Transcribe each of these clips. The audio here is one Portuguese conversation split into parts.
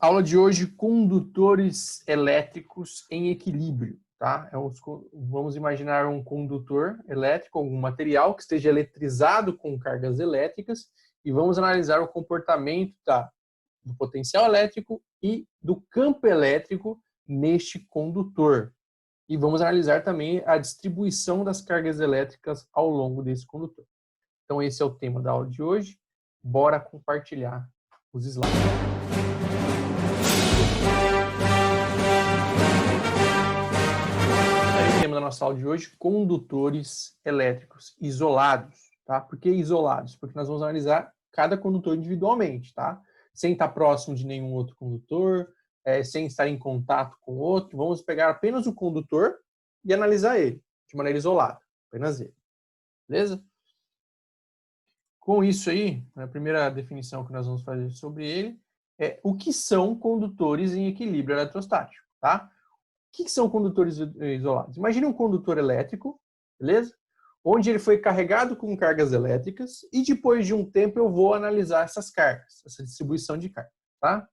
Aula de hoje, condutores elétricos em equilíbrio, tá? Vamos imaginar um condutor elétrico, algum material que esteja eletrizado com cargas elétricas e vamos analisar o comportamento do potencial elétrico e do campo elétrico neste condutor. E vamos analisar também a distribuição das cargas elétricas ao longo desse condutor. Então esse é o tema da aula de hoje. Bora compartilhar os slides. O tema da nossa aula de hoje, condutores elétricos isolados, tá? Por que isolados? Porque nós vamos analisar cada condutor individualmente, tá? Sem estar próximo de nenhum outro condutor, sem estar em contato com outro. Vamos pegar apenas o condutor e analisar ele de maneira isolada, apenas ele. Beleza? Com isso aí, a primeira definição que nós vamos fazer sobre ele é o que são condutores em equilíbrio eletrostático, tá? O que são condutores isolados? Imagine um condutor elétrico, beleza? Onde ele foi carregado com cargas elétricas e depois de um tempo eu vou analisar essas cargas, essa distribuição de carga, tá?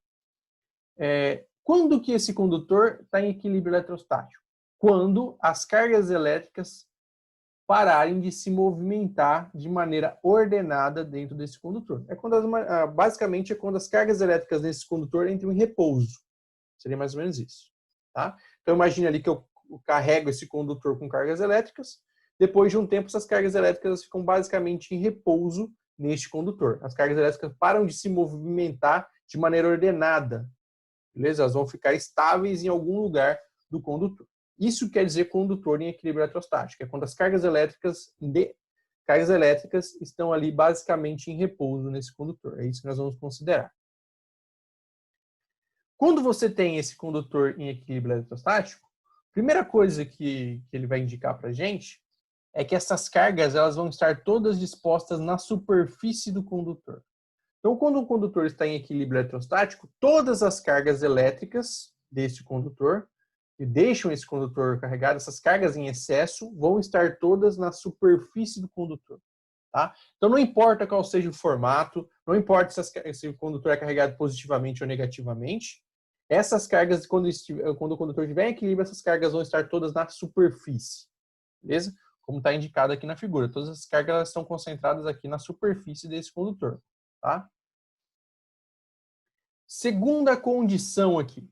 Quando que esse condutor está em equilíbrio eletrostático? Quando as cargas elétricas pararem de se movimentar de maneira ordenada dentro desse condutor. Basicamente é quando as cargas elétricas nesse condutor entram em repouso. Seria mais ou menos isso, tá? Então imagine ali que eu carrego esse condutor com cargas elétricas, depois de um tempo essas cargas elétricas ficam basicamente em repouso neste condutor. As cargas elétricas param de se movimentar de maneira ordenada, beleza? Elas vão ficar estáveis em algum lugar do condutor. Isso quer dizer condutor em equilíbrio eletrostático, é quando as cargas elétricas estão ali basicamente em repouso nesse condutor. É isso que nós vamos considerar. Quando você tem esse condutor em equilíbrio eletrostático, a primeira coisa que ele vai indicar para a gente é que essas cargas elas vão estar todas dispostas na superfície do condutor. Então, quando o condutor está em equilíbrio eletrostático, todas as cargas elétricas desse condutor que deixam esse condutor carregado, essas cargas em excesso, vão estar todas na superfície do condutor. Tá? Então, não importa qual seja o formato, não importa se o condutor é carregado positivamente ou negativamente, essas cargas, quando o condutor estiver em equilíbrio, essas cargas vão estar todas na superfície. Beleza? Como está indicado aqui na figura. Todas as cargas estão concentradas aqui na superfície desse condutor. Tá? Segunda condição aqui.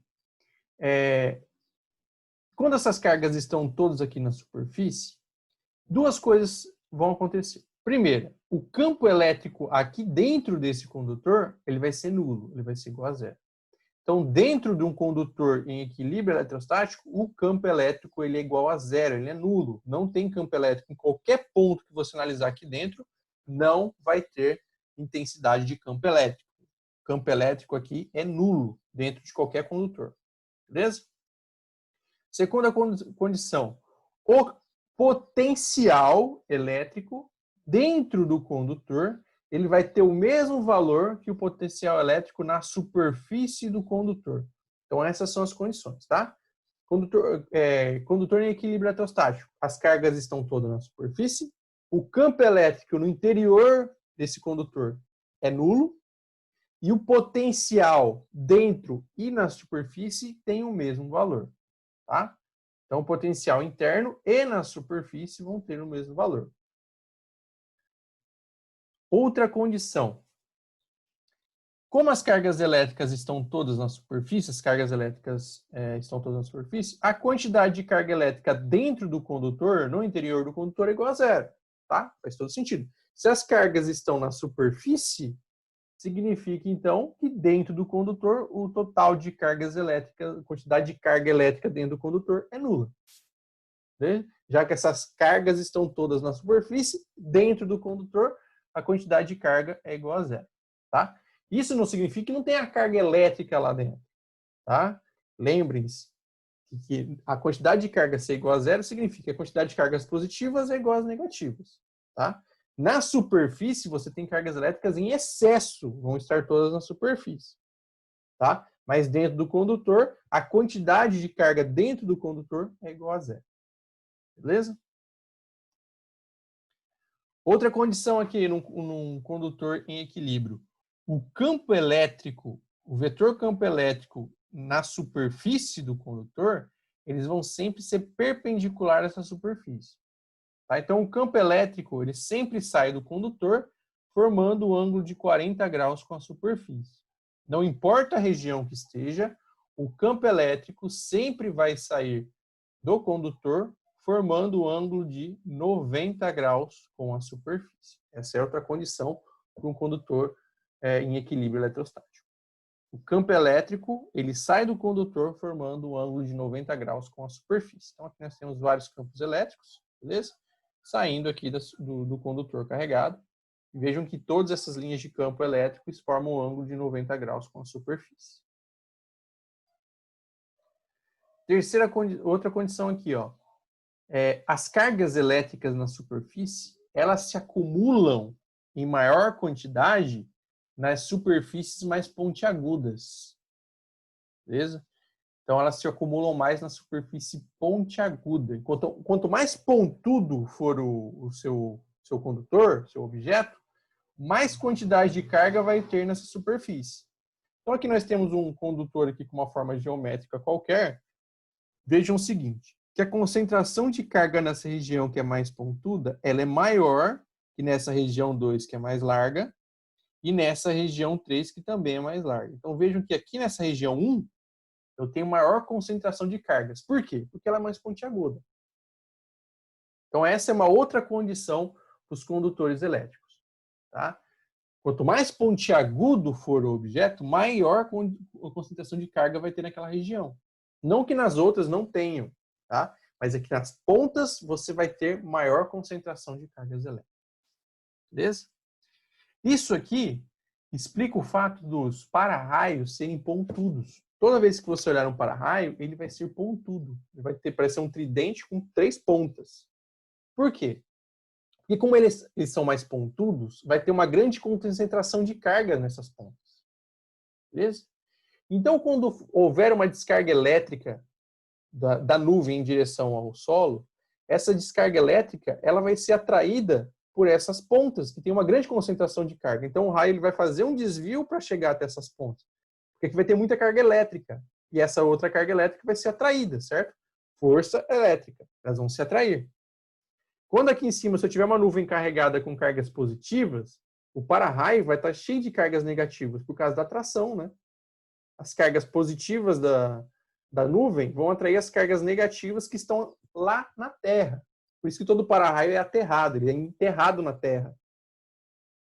Quando essas cargas estão todas aqui na superfície, duas coisas vão acontecer. Primeiro, o campo elétrico aqui dentro desse condutor, ele vai ser nulo, ele vai ser igual a zero. Então, dentro de um condutor em equilíbrio eletrostático, o campo elétrico ele é igual a zero, ele é nulo. Não tem campo elétrico em qualquer ponto que você analisar aqui dentro, não vai ter intensidade de campo elétrico. O campo elétrico aqui é nulo dentro de qualquer condutor. Beleza? Segunda condição, o potencial elétrico dentro do condutor, ele vai ter o mesmo valor que o potencial elétrico na superfície do condutor. Então essas são as condições, tá? Condutor em equilíbrio eletrostático, as cargas estão todas na superfície, o campo elétrico no interior desse condutor é nulo, e o potencial dentro e na superfície tem o mesmo valor. Tá? Então, o potencial interno e na superfície vão ter o mesmo valor. Outra condição. Como as cargas elétricas estão todas na superfície, as cargas elétricas estão todas na superfície, a quantidade de carga elétrica dentro do condutor, no interior do condutor, é igual a zero. Tá? Faz todo sentido. Se as cargas estão na superfície, significa, então, que dentro do condutor, o total de cargas elétricas, a quantidade de carga elétrica dentro do condutor é nula. Né? Já que essas cargas estão todas na superfície, dentro do condutor, a quantidade de carga é igual a zero. Tá? Isso não significa que não tenha carga elétrica lá dentro. Tá? Lembrem-se que a quantidade de carga ser igual a zero significa que a quantidade de cargas positivas é igual às negativas. Tá? Na superfície, você tem cargas elétricas em excesso, vão estar todas na superfície. Tá? Mas dentro do condutor, a quantidade de carga dentro do condutor é igual a zero. Beleza? Outra condição aqui num condutor em equilíbrio. O campo elétrico o vetor campo elétrico na superfície do condutor, eles vão sempre ser perpendicular a essa superfície. Tá? Então, o campo elétrico ele sempre sai do condutor, formando um ângulo de 40 graus com a superfície. Não importa a região que esteja, o campo elétrico sempre vai sair do condutor, formando um ângulo de 90 graus com a superfície. Essa é outra condição para um condutor em equilíbrio eletrostático. O campo elétrico ele sai do condutor formando um ângulo de 90 graus com a superfície. Então, aqui nós temos vários campos elétricos, beleza? Saindo aqui do condutor carregado. E vejam que todas essas linhas de campo elétrico formam um ângulo de 90 graus com a superfície. Outra condição aqui, ó. As cargas elétricas na superfície, elas se acumulam em maior quantidade nas superfícies mais pontiagudas. Beleza? Então, elas se acumulam mais na superfície pontiaguda. Quanto mais pontudo for o seu condutor, seu objeto, mais quantidade de carga vai ter nessa superfície. Então, aqui nós temos um condutor aqui com uma forma geométrica qualquer. Vejam o seguinte, que a concentração de carga nessa região que é mais pontuda, ela é maior que nessa região 2, que é mais larga, e nessa região 3, que também é mais larga. Então, vejam que aqui nessa região 1, eu tenho maior concentração de cargas. Por quê? Porque ela é mais pontiaguda. Então, essa é uma outra condição para os condutores elétricos. Tá? Quanto mais pontiagudo for o objeto, maior a concentração de carga vai ter naquela região. Não que nas outras não tenham, tá? Mas aqui nas pontas você vai ter maior concentração de cargas elétricas. Beleza? Isso aqui explica o fato dos para-raios serem pontudos. Toda vez que você olhar um para-raio, ele vai ser pontudo. Ele vai parecer um tridente com 3 pontas. Por quê? Porque como eles são mais pontudos, vai ter uma grande concentração de carga nessas pontas. Beleza? Então, quando houver uma descarga elétrica da nuvem em direção ao solo, essa descarga elétrica ela vai ser atraída por essas pontas, que tem uma grande concentração de carga. Então, o raio ele vai fazer um desvio para chegar até essas pontas. Porque aqui vai ter muita carga elétrica. E essa outra carga elétrica vai ser atraída, certo? Força elétrica. Elas vão se atrair. Quando aqui em cima, se eu tiver uma nuvem carregada com cargas positivas, o para-raio vai estar cheio de cargas negativas por causa da atração, né? As cargas positivas da nuvem vão atrair as cargas negativas que estão lá na Terra. Por isso que todo para-raio é aterrado, ele é enterrado na Terra.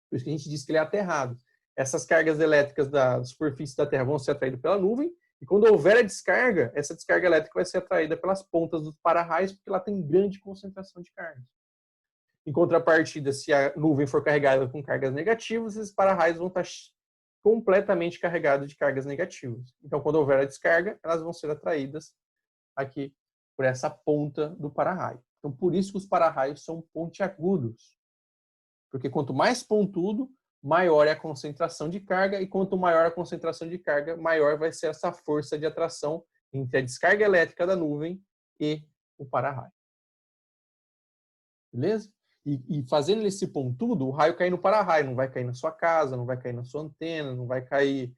Por isso que a gente diz que ele é aterrado. Essas cargas elétricas da superfície da Terra vão ser atraídas pela nuvem, e quando houver a descarga, essa descarga elétrica vai ser atraída pelas pontas dos para-raios, porque lá tem grande concentração de carga. Em contrapartida, se a nuvem for carregada com cargas negativas, esses para-raios vão estar completamente carregados de cargas negativas. Então, quando houver a descarga, elas vão ser atraídas aqui por essa ponta do para-raio. Então, por isso que os para-raios são pontiagudos. Porque quanto mais pontudo, maior é a concentração de carga, e quanto maior a concentração de carga, maior vai ser essa força de atração entre a descarga elétrica da nuvem e o para-raio. Beleza? E fazendo esse pontudo, o raio cai no para-raio, não vai cair na sua casa, não vai cair na sua antena, não vai cair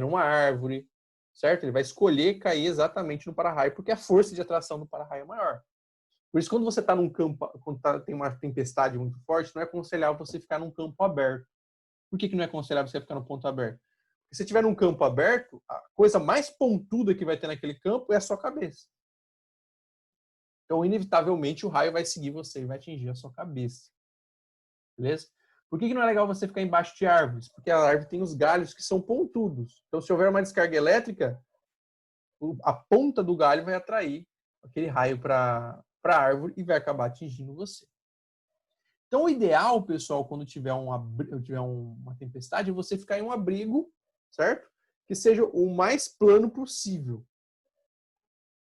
numa árvore, certo? Ele vai escolher cair exatamente no para-raio, porque a força de atração do para-raio é maior. Por isso, quando você está num campo, tem uma tempestade muito forte, não é aconselhável você ficar num campo aberto. Por que não é aconselhável você ficar num ponto aberto? Porque se você estiver num campo aberto, a coisa mais pontuda que vai ter naquele campo é a sua cabeça. Então, inevitavelmente, o raio vai seguir você e vai atingir a sua cabeça. Beleza? Por que não é legal você ficar embaixo de árvores? Porque a árvore tem os galhos que são pontudos. Então, se houver uma descarga elétrica, a ponta do galho vai atrair aquele raio para a árvore e vai acabar atingindo você. Então, o ideal, pessoal, quando tiver uma tempestade, é você ficar em um abrigo, certo? Que seja o mais plano possível.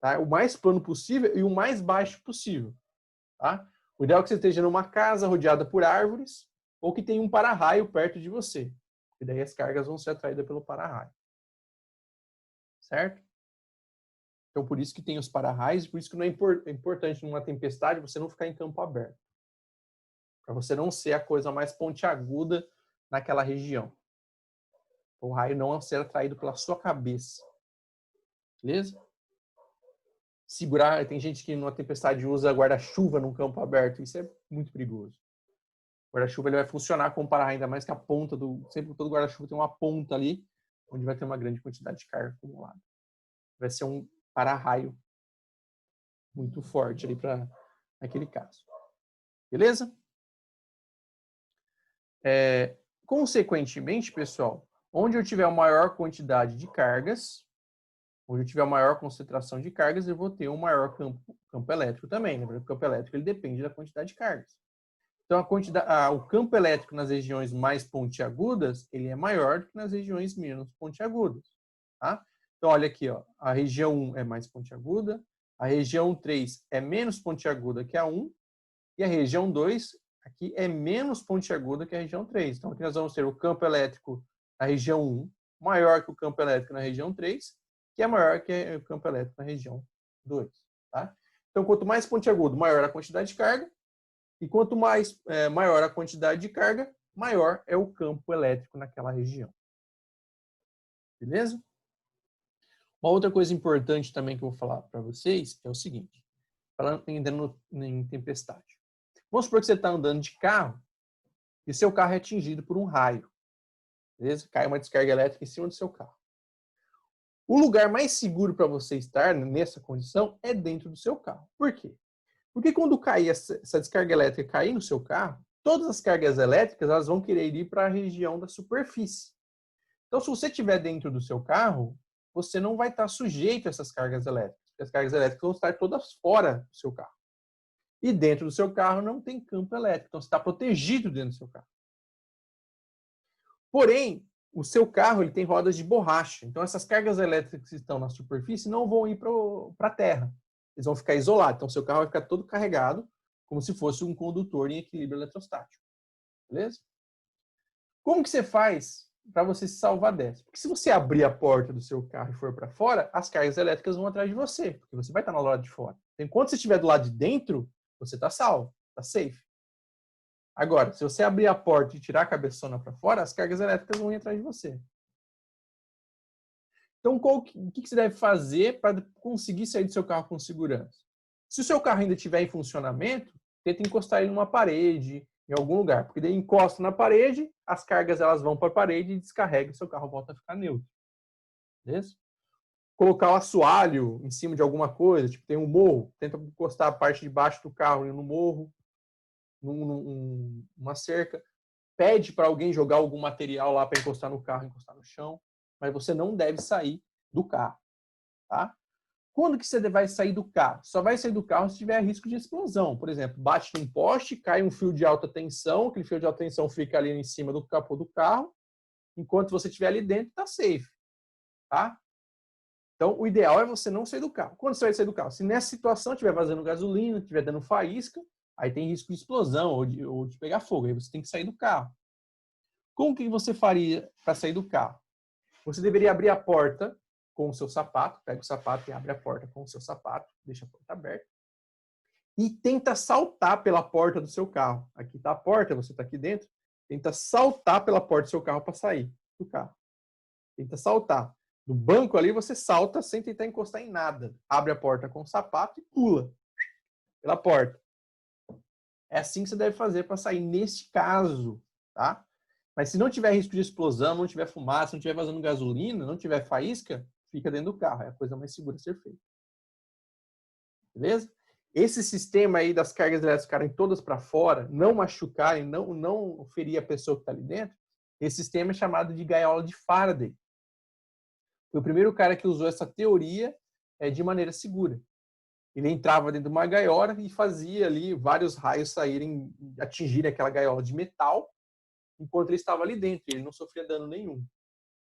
Tá? O mais plano possível e o mais baixo possível. Tá? O ideal é que você esteja numa casa rodeada por árvores ou que tenha um para-raio perto de você. E daí as cargas vão ser atraídas pelo para-raio. Certo? Então, por isso que tem os para-raios, por isso que não é importante numa tempestade você não ficar em campo aberto. Para você não ser a coisa mais pontiaguda naquela região. O raio não ser atraído pela sua cabeça. Beleza? Segurar, tem gente que numa tempestade usa guarda-chuva num campo aberto. Isso é muito perigoso. O guarda-chuva ele vai funcionar como para-raio, ainda mais que a ponta do... Sempre todo guarda-chuva tem uma ponta ali, onde vai ter uma grande quantidade de carga acumulada. Vai ser um para-raio muito forte ali para aquele caso. Beleza? Consequentemente, pessoal, onde eu tiver uma maior quantidade de cargas, onde eu tiver uma maior concentração de cargas, eu vou ter um maior campo elétrico também. Lembrando que o campo elétrico ele depende da quantidade de cargas. Então, o campo elétrico nas regiões mais pontiagudas, ele é maior do que nas regiões menos pontiagudas. Tá? Então, olha aqui, ó, a região 1 é mais pontiaguda, a região 3 é menos pontiaguda que a 1, e a região 2 aqui é menos pontiaguda que a região 3. Então, aqui nós vamos ter o campo elétrico na região 1 maior que o campo elétrico na região 3, que é maior que o campo elétrico na região 2. Tá? Então, quanto mais pontiagudo, maior a quantidade de carga, e quanto maior a quantidade de carga, maior é o campo elétrico naquela região. Beleza? Uma outra coisa importante também que eu vou falar para vocês é o seguinte, falando ainda em tempestade. Vamos supor que você está andando de carro e seu carro é atingido por um raio. Beleza? Cai uma descarga elétrica em cima do seu carro. O lugar mais seguro para você estar nessa condição é dentro do seu carro. Por quê? Porque quando cair essa descarga elétrica cair no seu carro, todas as cargas elétricas elas vão querer ir para a região da superfície. Então, se você estiver dentro do seu carro, você não vai estar sujeito a essas cargas elétricas. As cargas elétricas vão estar todas fora do seu carro. E dentro do seu carro não tem campo elétrico. Então, você está protegido dentro do seu carro. Porém, o seu carro ele tem rodas de borracha. Então, essas cargas elétricas que estão na superfície não vão ir para a terra. Eles vão ficar isolados. Então, seu carro vai ficar todo carregado, como se fosse um condutor em equilíbrio eletrostático. Beleza? Como que você faz para você se salvar dessa? Porque se você abrir a porta do seu carro e for para fora, as cargas elétricas vão atrás de você, porque você vai estar no lado de fora. Enquanto você estiver do lado de dentro, você está salvo, está safe. Agora, se você abrir a porta e tirar a cabeçona para fora, as cargas elétricas vão ir atrás de você. Então, o que você deve fazer para conseguir sair do seu carro com segurança? Se o seu carro ainda estiver em funcionamento, tenta encostar ele numa parede, em algum lugar. Porque daí encosta na parede, as cargas elas vão para a parede e descarrega e seu carro volta a ficar neutro. Beleza? Colocar o assoalho em cima de alguma coisa, tipo tem um morro, tenta encostar a parte de baixo do carro no morro, numa cerca. Pede para alguém jogar algum material lá para encostar no carro, encostar no chão. Mas você não deve sair do carro. Tá? Quando que você vai sair do carro? Só vai sair do carro se tiver risco de explosão. Por exemplo, bate num poste, cai um fio de alta tensão, aquele fio de alta tensão fica ali em cima do capô do carro. Enquanto você estiver ali dentro, está safe. Tá? Então, o ideal é você não sair do carro. Quando você vai sair do carro? Se nessa situação estiver vazando gasolina, estiver dando faísca, aí tem risco de explosão ou de pegar fogo. Aí você tem que sair do carro. Como que você faria para sair do carro? Você deveria abrir a porta com o seu sapato, pega o sapato e abre a porta com o seu sapato, deixa a porta aberta, e tenta saltar pela porta do seu carro. Aqui está a porta, você está aqui dentro, tenta saltar pela porta do seu carro para sair do carro. Tenta saltar. Do banco ali você salta sem tentar encostar em nada. Abre a porta com o sapato e pula pela porta. É assim que você deve fazer para sair neste caso, tá? Mas se não tiver risco de explosão, não tiver fumaça, não tiver vazando gasolina, não tiver faísca, fica dentro do carro. É a coisa mais segura a ser feita. Beleza? Esse sistema aí das cargas elétricas ficarem todas para fora, não machucarem, não ferir a pessoa que está ali dentro, esse sistema é chamado de gaiola de Faraday. Foi o primeiro cara que usou essa teoria de maneira segura. Ele entrava dentro de uma gaiola e fazia ali vários raios saírem, atingirem aquela gaiola de metal, enquanto ele estava ali dentro. Ele não sofria dano nenhum.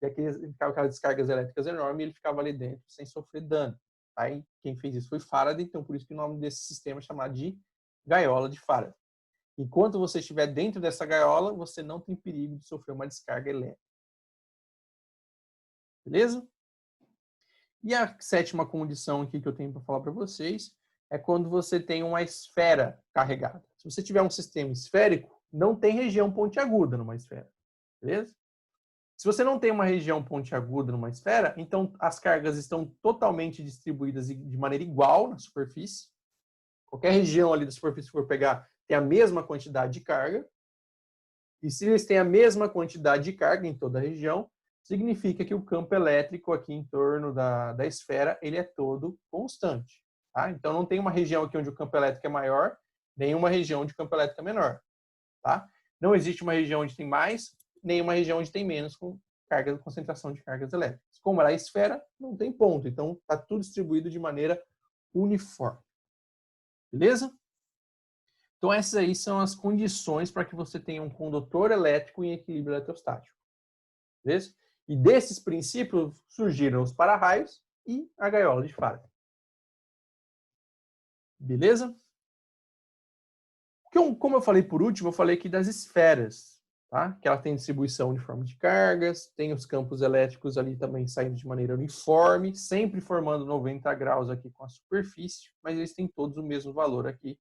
E aquelas descargas elétricas enormes, ele ficava ali dentro sem sofrer dano. Aí, quem fez isso foi Faraday, então por isso que o nome desse sistema é chamado de gaiola de Faraday. Enquanto você estiver dentro dessa gaiola, você não tem perigo de sofrer uma descarga elétrica. Beleza? E a sétima condição aqui que eu tenho para falar para vocês é quando você tem uma esfera carregada. Se você tiver um sistema esférico, não tem região pontiaguda numa esfera. Beleza? Se você não tem uma região pontiaguda numa esfera, então as cargas estão totalmente distribuídas de maneira igual na superfície. Qualquer região ali da superfície que for pegar tem a mesma quantidade de carga. E se eles têm a mesma quantidade de carga em toda a região, significa que o campo elétrico aqui em torno da esfera ele é todo constante. Tá? Então não tem uma região aqui onde o campo elétrico é maior, nenhuma região onde o campo elétrico é menor. Tá? Não existe uma região onde tem mais, nenhuma região onde tem menos concentração de cargas elétricas. Como ela é esfera, não tem ponto. Então está tudo distribuído de maneira uniforme. Beleza? Então, essas aí são as condições para que você tenha um condutor elétrico em equilíbrio eletrostático. Beleza? E desses princípios surgiram os para-raios e a gaiola de Faraday. Beleza? Como eu falei por último, eu falei aqui das esferas, tá? Que ela tem distribuição uniforme de cargas, tem os campos elétricos ali também saindo de maneira uniforme, sempre formando 90 graus aqui com a superfície, mas eles têm todos o mesmo valor aqui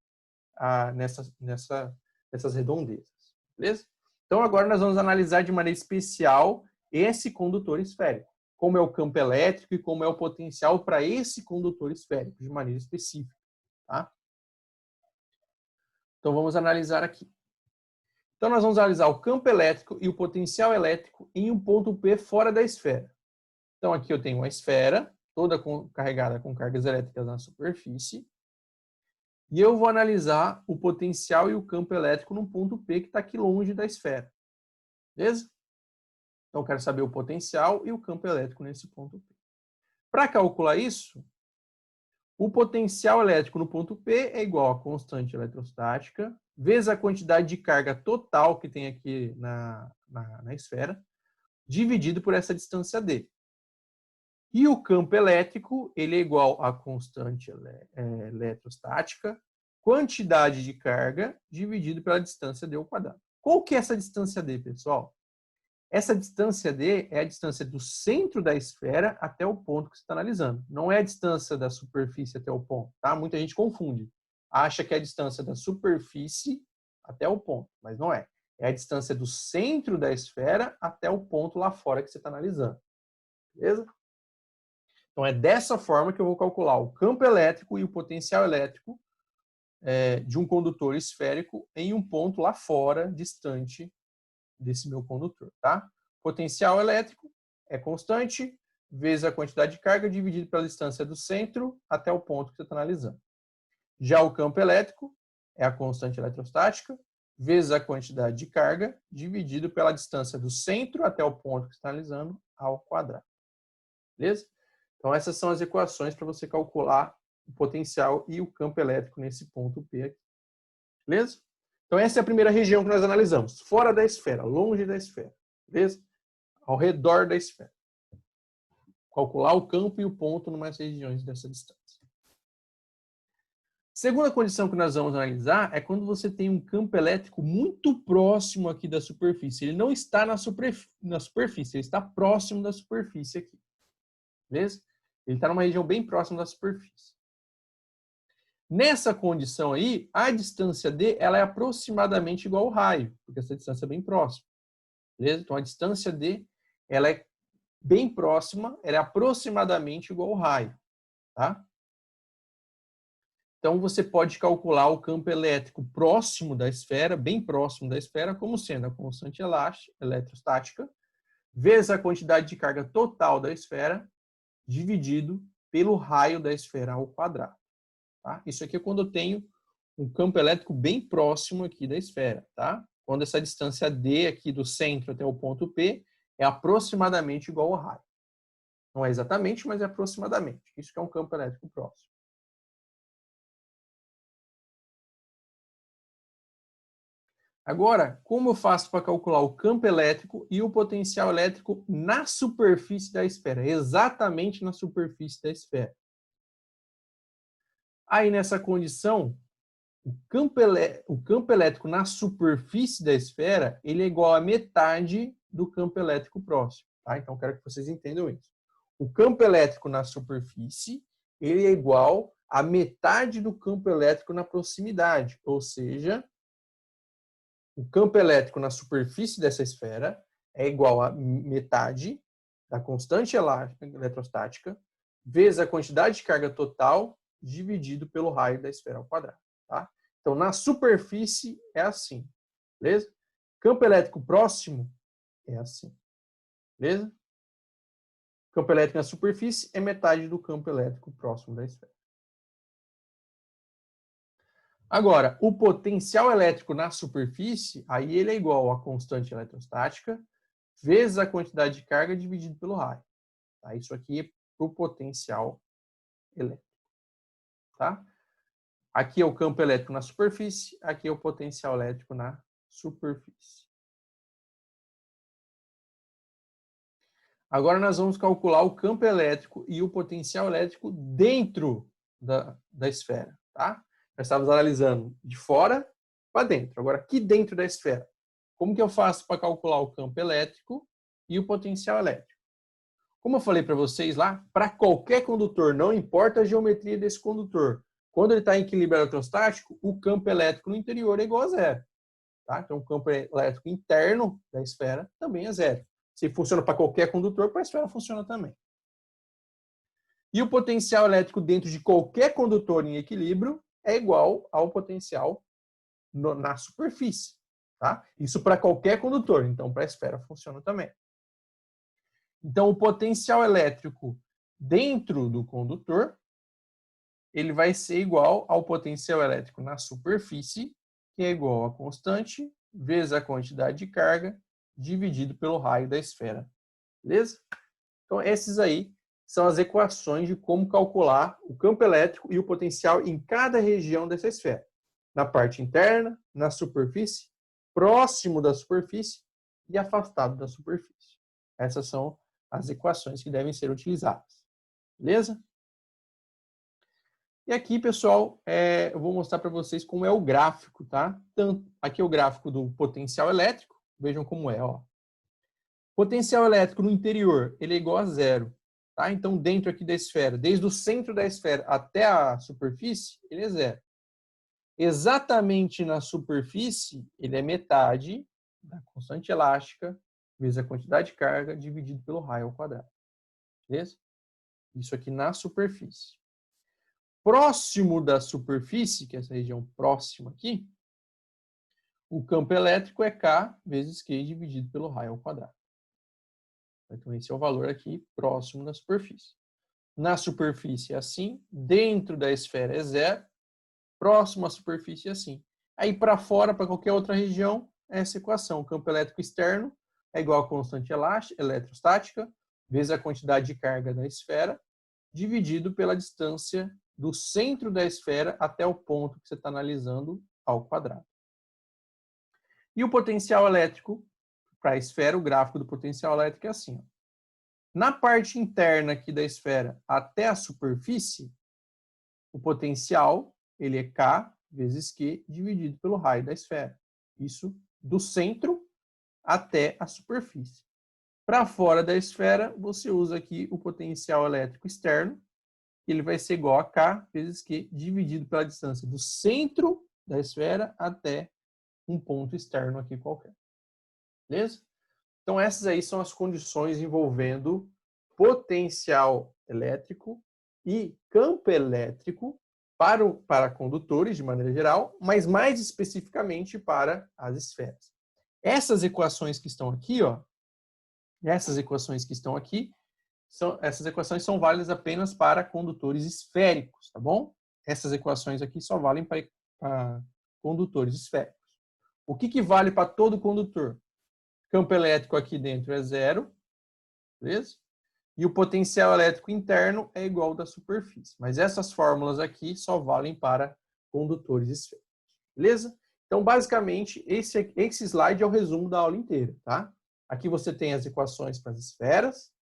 nessas redondezas, beleza? Então agora nós vamos analisar de maneira especial esse condutor esférico, como é o campo elétrico e como é o potencial para esse condutor esférico de maneira específica, tá? Então vamos analisar aqui. Então nós vamos analisar o campo elétrico e o potencial elétrico em um ponto P fora da esfera. Então aqui eu tenho uma esfera toda carregada com cargas elétricas na superfície. E eu vou analisar o potencial e o campo elétrico num ponto P que está aqui longe da esfera. Beleza? Então, eu quero saber o potencial e o campo elétrico nesse ponto P. Para calcular isso, o potencial elétrico no ponto P é igual a constante eletrostática, vezes a quantidade de carga total que tem aqui na esfera, dividido por essa distância D. E o campo elétrico, ele é igual a constante eletrostática, quantidade de carga, dividido pela distância D ao quadrado. Qual que é essa distância D, pessoal? Essa distância D é a distância do centro da esfera até o ponto que você está analisando. Não é a distância da superfície até o ponto, tá? Muita gente confunde. Acha que é a distância da superfície até o ponto, mas não é. É a distância do centro da esfera até o ponto lá fora que você está analisando. Beleza? Então, é dessa forma que eu vou calcular o campo elétrico e o potencial elétrico de um condutor esférico em um ponto lá fora, distante desse meu condutor, tá? Potencial elétrico é constante, vezes a quantidade de carga, dividido pela distância do centro até o ponto que você está analisando. Já o campo elétrico é a constante eletrostática, vezes a quantidade de carga, dividido pela distância do centro até o ponto que você está analisando, ao quadrado. Beleza? Então, essas são as equações para você calcular o potencial e o campo elétrico nesse ponto P aqui. Beleza? Então, essa é a primeira região que nós analisamos. Fora da esfera, longe da esfera. Beleza? Ao redor da esfera. Calcular o campo e o ponto em umas regiões dessa distância. Segunda condição que nós vamos analisar é quando você tem um campo elétrico muito próximo aqui da superfície. Ele não está na superfície, ele está próximo da superfície aqui. Beleza? Ele está numa região bem próxima da superfície. Nessa condição aí, a distância D ela é aproximadamente igual ao raio, porque essa distância é bem próxima. Beleza? Então, a distância D ela é bem próxima, ela é aproximadamente igual ao raio. Tá? Então, você pode calcular o campo elétrico próximo da esfera, bem próximo da esfera, como sendo a constante eletrostática, vezes a quantidade de carga total da esfera, dividido pelo raio da esfera ao quadrado. Tá? Isso aqui é quando eu tenho um campo elétrico bem próximo aqui da esfera. Tá? Quando essa distância D aqui do centro até o ponto P é aproximadamente igual ao raio. Não é exatamente, mas é aproximadamente. Isso que é um campo elétrico próximo. Agora, como eu faço para calcular o campo elétrico e o potencial elétrico na superfície da esfera? Exatamente na superfície da esfera. Aí, nessa condição, o campo elétrico na superfície da esfera ele é igual a metade do campo elétrico próximo. Tá? Então, quero que vocês entendam isso. O campo elétrico na superfície ele é igual a metade do campo elétrico na proximidade, ou seja, o campo elétrico na superfície dessa esfera é igual a metade da constante eletrostática vezes a quantidade de carga total dividido pelo raio da esfera ao quadrado. Tá? Então, na superfície é assim. Beleza? Campo elétrico próximo é assim. Beleza? Campo elétrico na superfície é metade do campo elétrico próximo da esfera. Agora, o potencial elétrico na superfície, aí ele é igual à constante eletrostática vezes a quantidade de carga dividido pelo raio. Tá? Isso aqui é para o potencial elétrico. Tá? Aqui é o campo elétrico na superfície, aqui é o potencial elétrico na superfície. Agora nós vamos calcular o campo elétrico e o potencial elétrico dentro da esfera. Tá? Nós estávamos analisando de fora para dentro. Agora, aqui dentro da esfera, como que eu faço para calcular o campo elétrico e o potencial elétrico? Como eu falei para vocês lá, para qualquer condutor, não importa a geometria desse condutor, quando ele está em equilíbrio eletrostático, o campo elétrico no interior é igual a zero. Tá? Então, o campo elétrico interno da esfera também é zero. Se funciona para qualquer condutor, para a esfera funciona também. E o potencial elétrico dentro de qualquer condutor em equilíbrio é igual ao potencial na superfície. Tá? Isso para qualquer condutor, então para a esfera funciona também. Então, o potencial elétrico dentro do condutor, ele vai ser igual ao potencial elétrico na superfície, que é igual a constante, vezes a quantidade de carga, dividido pelo raio da esfera. Beleza? Então, esses aí são as equações de como calcular o campo elétrico e o potencial em cada região dessa esfera. Na parte interna, na superfície, próximo da superfície e afastado da superfície. Essas são as equações que devem ser utilizadas. Beleza? E aqui, pessoal, eu vou mostrar para vocês como é o gráfico, tá? Então, aqui é o gráfico do potencial elétrico. Vejam como é, ó. Potencial elétrico no interior, ele é igual a zero. Tá? Então, dentro aqui da esfera, desde o centro da esfera até a superfície, ele é zero. Exatamente na superfície, ele é metade da constante elástica vezes a quantidade de carga dividido pelo raio ao quadrado. Beleza? Isso aqui na superfície. Próximo da superfície, que é essa região próxima aqui, o campo elétrico é K vezes Q dividido pelo raio ao quadrado. Então, esse é o valor aqui próximo da superfície. Na superfície é assim, dentro da esfera é zero, próximo à superfície é assim. Aí para fora, para qualquer outra região, é essa equação. O campo elétrico externo é igual a constante eletrostática vezes a quantidade de carga da esfera, dividido pela distância do centro da esfera até o ponto que você está analisando ao quadrado. E o potencial elétrico para a esfera, o gráfico do potencial elétrico é assim. Ó. Na parte interna aqui da esfera até a superfície, o potencial ele é K vezes Q dividido pelo raio da esfera. Isso do centro até a superfície. Para fora da esfera, você usa aqui o potencial elétrico externo, ele vai ser igual a K vezes Q dividido pela distância do centro da esfera até um ponto externo aqui qualquer. Beleza? Então, essas aí são as condições envolvendo potencial elétrico e campo elétrico para condutores, de maneira geral, mas mais especificamente para as esferas. Essas equações que estão aqui, ó, essas equações são válidas apenas para condutores esféricos, tá bom? Essas equações aqui só valem para condutores esféricos. O que vale para todo condutor? Campo elétrico aqui dentro é zero, beleza? E o potencial elétrico interno é igual ao da superfície. Mas essas fórmulas aqui só valem para condutores esféricos, beleza? Então, basicamente, esse slide é o resumo da aula inteira, tá? Aqui você tem as equações para as esferas,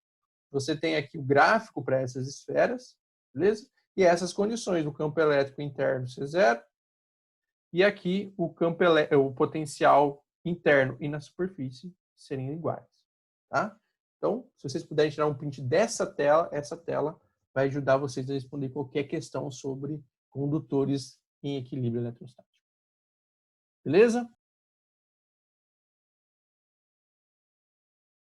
você tem aqui o gráfico para essas esferas, beleza? E essas condições do campo elétrico interno ser zero, e aqui o potencial interno e na superfície serem iguais, tá? Então, se vocês puderem tirar um print dessa tela, essa tela vai ajudar vocês a responder qualquer questão sobre condutores em equilíbrio eletrostático. Beleza?